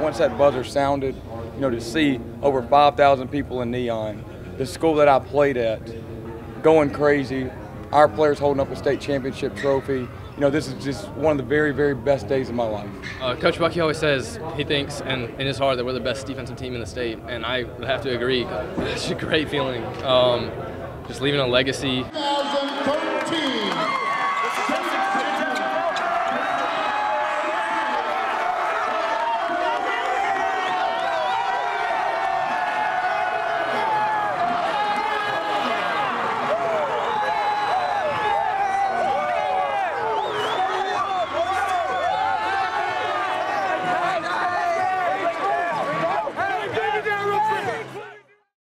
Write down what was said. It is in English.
once that buzzer sounded, to see over 5,000 people in neon, the school that I played at going crazy, our players holding up a state championship trophy. This is just one of the very, very best days of my life. Coach Bucky always says he thinks in his heart that we're the best defensive team in the state, and I would have to agree. It's a great feeling. Just leaving a legacy.